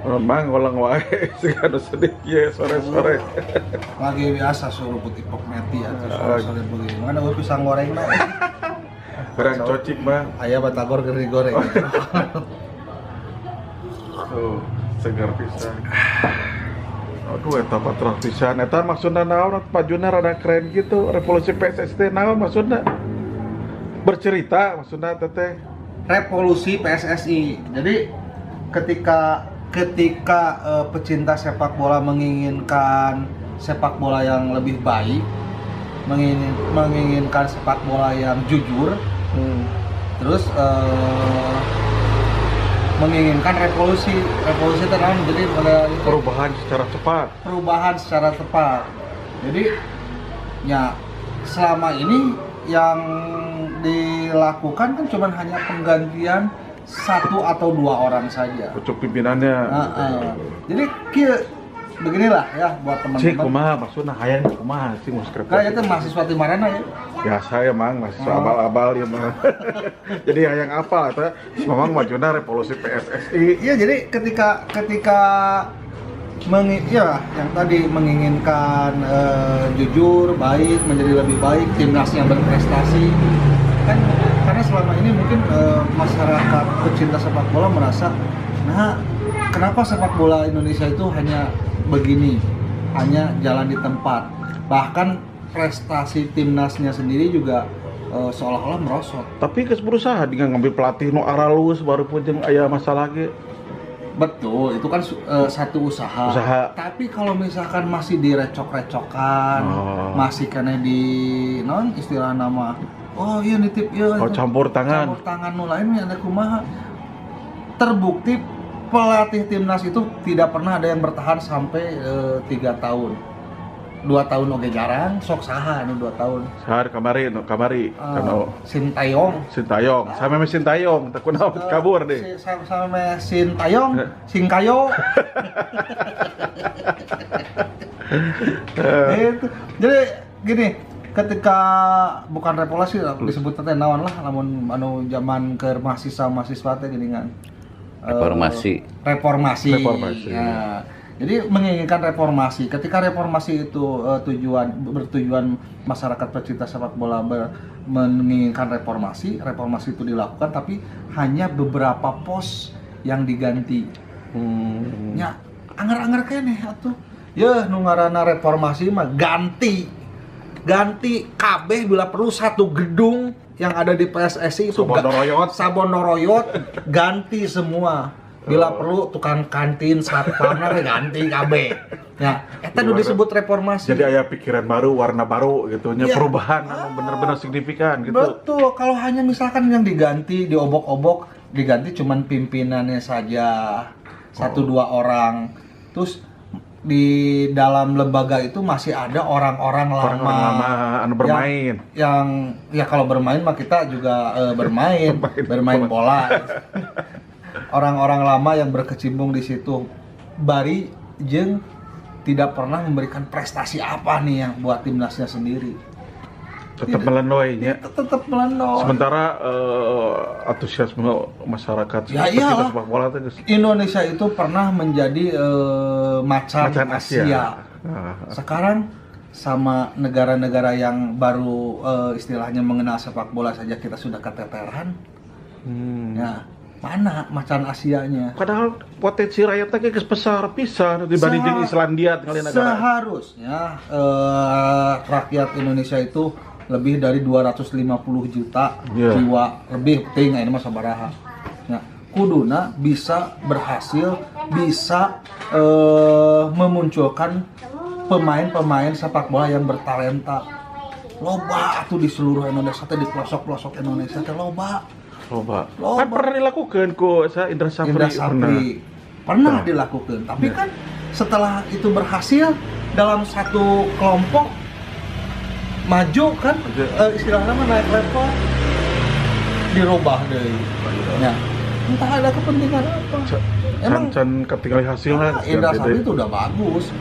Mang ulang wae segala sedih ya sore-sore. Lagi biasa suruh putih pok meti atau sore-sore begini. Mana gue pisang goreng mah. Barang cocik mah. Ayah batagor goreng. Tuh, segar pisan. Aduh, eta patrah pisan. Eta maksudna naon Pak Junar rada keren gitu. Revolusi PSSI naon maksudna? Bercerita maksudna teteh. Revolusi PSSI. Jadi ketika pecinta sepak bola menginginkan sepak bola yang lebih baik, menginginkan sepak bola yang jujur, terus menginginkan revolusi terang, jadi Perubahan secara cepat. Jadi ya selama ini yang dilakukan kan cuma hanya penggantian 1 atau 2 orang saja. Pucuk pimpinannya. Jadi beginilah ya buat Cik teman-teman. kumaha maksudna hayang kumaha sih mus Kan itu mahasiswa di mana ya? Biasa ya mang masih abal-abal ya mang. Jadi hayang apa eta memang majunya revolusi PSSI. Iya, jadi ketika yang tadi menginginkan jujur, baik, menjadi lebih baik, timnasnya berprestasi. Kan karena selama ini mungkin masyarakat pecinta sepak bola merasa, nah kenapa sepak bola Indonesia itu hanya begini, hanya jalan di tempat, bahkan prestasi timnasnya sendiri juga seolah-olah merosot. Tapi geus berusaha dengan ngambil pelatih nu aralus baru pun jeung aya masalah ge. Betul, itu kan satu usaha. Tapi kalau misalkan masih direcok-recokan, masih kena di non istilah nama, oh iya nitip iya. Campur tangan nu lain ada kumaha. Terbukti pelatih timnas itu tidak pernah ada yang bertahan sampai 3 tahun. 2 tahun oke jarang, sok saha anu 2 tahun. Sahar kamari kana Sintayong, sampe me Sintayong teu kunaon kabur deh. Sama Sintayong, Singkayo. Itu. Jadi gini, ketika bukan revolusi disebut teh naon lah lamun anu zaman keur mahasiswa teh gini kan. Reformasi. Ya. Jadi menginginkan reformasi. Ketika reformasi itu bertujuan masyarakat pecinta sepak bola menginginkan reformasi itu dilakukan, tapi hanya beberapa pos yang diganti. Ya, anggar-anggar keneh atuh. Ya, nu ngaranna reformasi mah ganti kabeh bila perlu satu gedung yang ada di PSSI itu sabon noroyot ganti semua. Bila perlu tukang kantin satpamna ganti KB. Ya, eta nu disebut reformasi. Jadi aya pikiran baru, warna baru gitu nya, perubahan anu bener-bener signifikan gitu. Betul, kalau hanya misalkan yang diganti, diobok-obok, diganti cuman pimpinannya saja 1-2 orang. Terus di dalam lembaga itu masih ada orang-orang lama anu bermain. Yang ya kalau bermain mah kita juga bermain bola. Orang-orang lama yang berkecimpung di situ bari jeung tidak pernah memberikan prestasi apa nih yang buat timnasnya sendiri. Tetap melenoi nya. Tetap melenoi. Sementara antusiasme masyarakat iyalah. sepak bola teh Indonesia itu pernah menjadi macan Asia. Sekarang sama negara-negara yang baru istilahnya mengenal sepak bola saja kita sudah keteteran. Ya, mana macan Asianya? Padahal potensi rakyatnya geus besar pisan dibanding Islandia tinggal negara. Seharusnya rakyat Indonesia itu lebih dari 250 juta jiwa lebih, penting ini mah sabaraha. Ya, kuduna bisa berhasil memunculkan pemain-pemain sepak bola yang bertalenta. Loba atuh di seluruh Indonesia teh, di pelosok-pelosok Indonesia teh loba. Kan pernah dilakukan ku Indra Sapri. Pernah dilakukan, tapi kan setelah itu berhasil dalam satu kelompok maju kan, istilahnya naik level, dirubah deh. Ya, entah ada kepentingan apa. Emang can ketinggalan hasilnya. Indra Sapri itu udah bagus.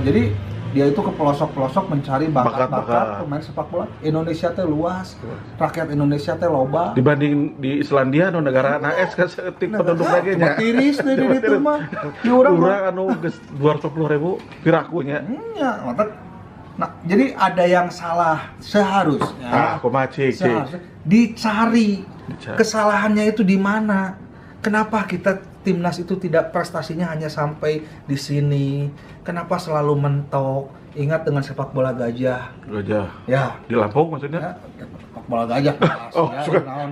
Jadi dia itu ke pelosok-pelosok mencari bakat-bakat Bakat-bakat. pemain sepak bola. Indonesia teh luas, rakyat Indonesia teh loba. Dibanding di Islandia nu negara AS kan seetik penduduk lagi Cuma nya. tiris deh di ditu mah. Di urang mah. Urang anu geus 210.000 pirakunya. Nya, matak. Nah, jadi ada yang salah seharusnya. Kumaha cik. Seharusnya dicari kesalahannya itu di mana. Kenapa kita timnas itu tidak prestasinya hanya sampai di sini? Kenapa selalu mentok? Ingat dengan sepak bola gajah. Gajah. Ya, Di Lampung maksudnya? ya sepak bola gajah. Oh, ya, suka. naon,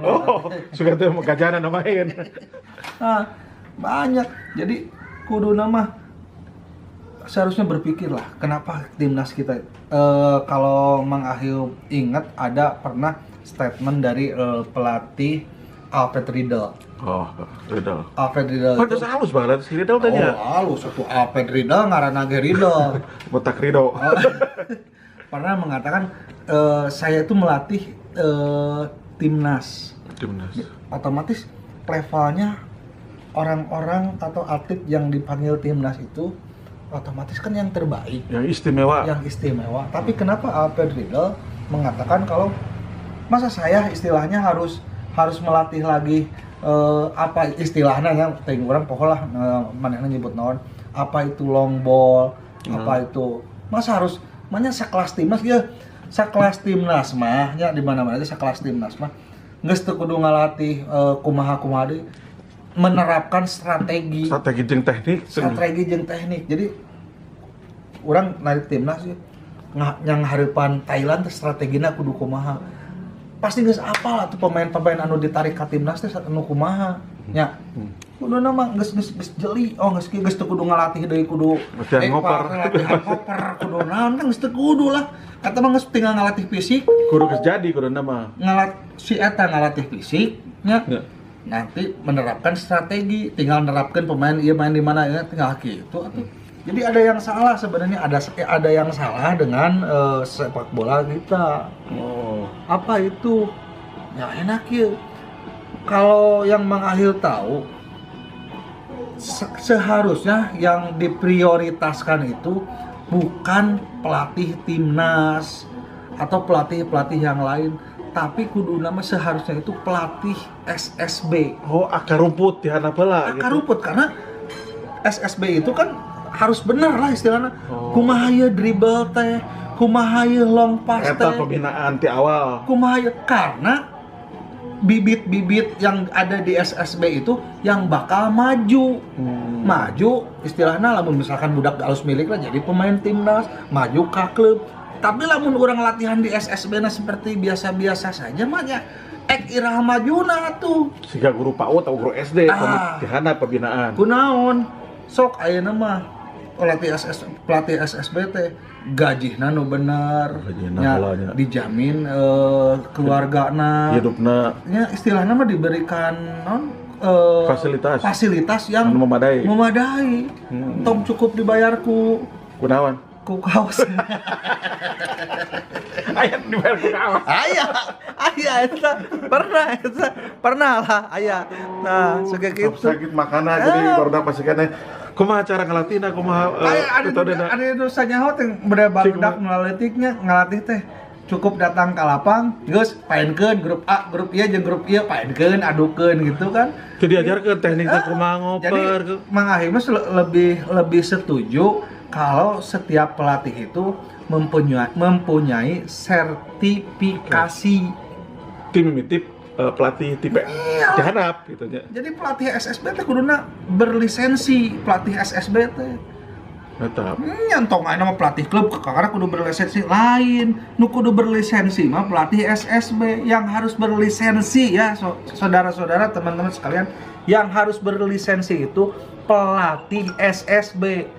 Suka tuh gajahan anu main. Nah, banyak. Jadi kudu nama seharusnya berpikirlah kenapa timnas kita kalau Mang Ahil ingat ada pernah statement dari pelatih Alfred Riedel. Oh, Riedel. Alfred Riedel Oh, itu halus banget si Riedel tanya. halus satu Alfred Riedel ngaranna ge Riedel. Botak Rido. Pernah mengatakan saya itu melatih timnas. Timnas. Otomatis levelnya orang-orang atau atlet yang dipanggil timnas itu otomatis kan yang terbaik, Yang istimewa. Tapi kenapa Alfred Riedel mengatakan kalau masa saya istilahnya harus melatih lagi apa istilahnya ya teuing urang poholah manehna nyebut naon apa itu long ball, apa itu masa harus manya sakelas timnas ya sakelas timnas mah nya di mana-mana aja sakelas timnas mah geus teu kudu ngalatih kumaha deui menerapkan strategi jeung teknik. Jadi orang naik timnas sih yang harapan Thailand teh strategina kudu kumaha. Pasti geus apal atuh pemain-pemain anu ditarik ka timnas teh anu kumaha. Nya. Kudu nama geus jeli. Oh geus teu kudu ngalatih deui kudu latihan ngoper kudu naon kan geus teu kudu lah. Kata mah geus tinggal ngalatih fisik. Kudu geus jadi kudu nama. Si eta ngalatih fisik nya. Nanti menerapkan strategi, tinggal menerapkan pemain iya main di mana ya tinggal gitu atuh. Jadi ada yang salah sebenarnya ada yang salah dengan sepak bola kita. Oh. Apa itu? Ya enak ya. Kalau yang Mang Ahil tahu seharusnya yang diprioritaskan itu bukan pelatih timnas atau pelatih-pelatih yang lain, tapi kudu nama seharusnya itu pelatih SSB. Oh, akar rumput ya bala gitu. Akar rumput karena SSB itu kan harus benar lah istilahnya. Kumaha ieu dribble teh, kumaha ieu long pass teh. Eta pembinaan ti awal. Kumaha ieu karena bibit-bibit yang ada di SSB itu yang bakal maju. Maju istilahnya lamun misalkan budak alus milik lah jadi pemain timnas, maju ka klub. Tapi lamun orang latihan di SSB na seperti biasa-biasa saja mah nya ek irah majuna tuh. Siga guru PAUD atau guru SD pemitihana pembinaan. Kunaon? Sok ayeuna mah pelatih SSB teh gajihna nu bener. Nya dijamin keluargana, hidupna. Nya istilahna mah diberikan non fasilitas yang memadai. Tong cukup dibayarku kunaon? Ku kaos. Aya dibayar ku kaos. Aya eta pernah lah aya. Nah, suka kitu. Sakit makana jadi barudak pasikeun kumaha cara ngalatina kumaha ada dosa nyaho teh beda barudak ngaletiknya ngalatih teh cukup datang ke lapang geus paenkeun grup A, grup ieu jeung grup ieu paenkeun adukeun gitu kan. Teu diajarkeun teknik teh kumaha ngoper. Jadi Mang Ahil lebih setuju kalau setiap pelatih itu mempunyai sertifikasi tim pelatih tipe diharap gitu nya. Jadi pelatih SSB teh kuduna berlisensi pelatih SSB teh. Mantap. Nyantong aja nama pelatih klub karena kudu berlisensi lain. Nu kudu berlisensi mah pelatih SSB yang harus berlisensi ya saudara-saudara teman-teman sekalian yang harus berlisensi itu pelatih SSB.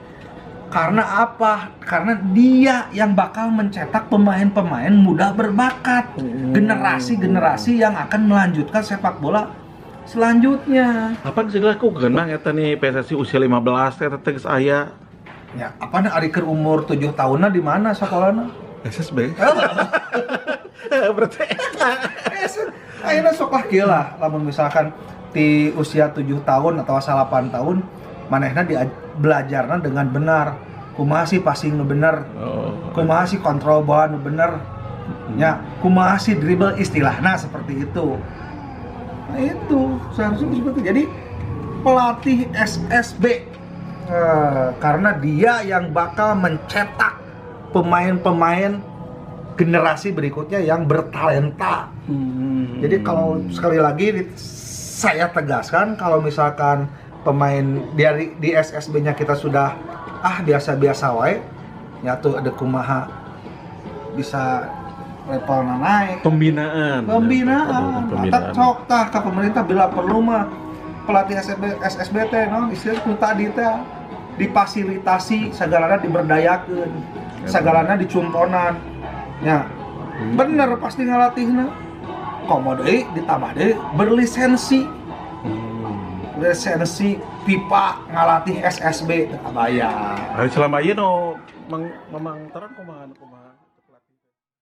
Karena apa? Karena dia yang bakal mencetak pemain-pemain muda berbakat. Generasi-generasi yang akan melanjutkan sepak bola selanjutnya. Apa sih dilakukan Mang eta nih PSSI usia 15 eta teh geus aya. Ya, apa nih ari keur umur 7 tahunna di mana sekolahna? SSB. Berarti ayeuna sok lah kieu lah lamun misalkan di usia 7 tahun atau 8 tahun manehna belajarna dengan benar kumaha sih passing nu bener, Oh. kumaha sih kontrol bola nu bener, ya kumaha sih dribble istilahnya seperti itu. Nah itu seharusnya seperti itu. Jadi pelatih SSB karena dia yang bakal mencetak pemain-pemain generasi berikutnya yang bertalenta. Jadi kalau sekali lagi saya tegaskan, kalau misalkan pemain di SSB-nya kita sudah biasa-biasa wae, nyatu ada kumaha bisa levelnya naik. Pembinaan. Atau cok tah ke pemerintah bila perlu mah pelatih SSB teh istilah ku tadi teh difasilitasi sagalana diberdayakeun, sagalana dicumponan. Ya. Bener pasti ngalatihna. Komo deui ditambah deui berlisensi. Lisensi pipa ngalatih SSB teu bayar. Selama ieu no memang terang kumaha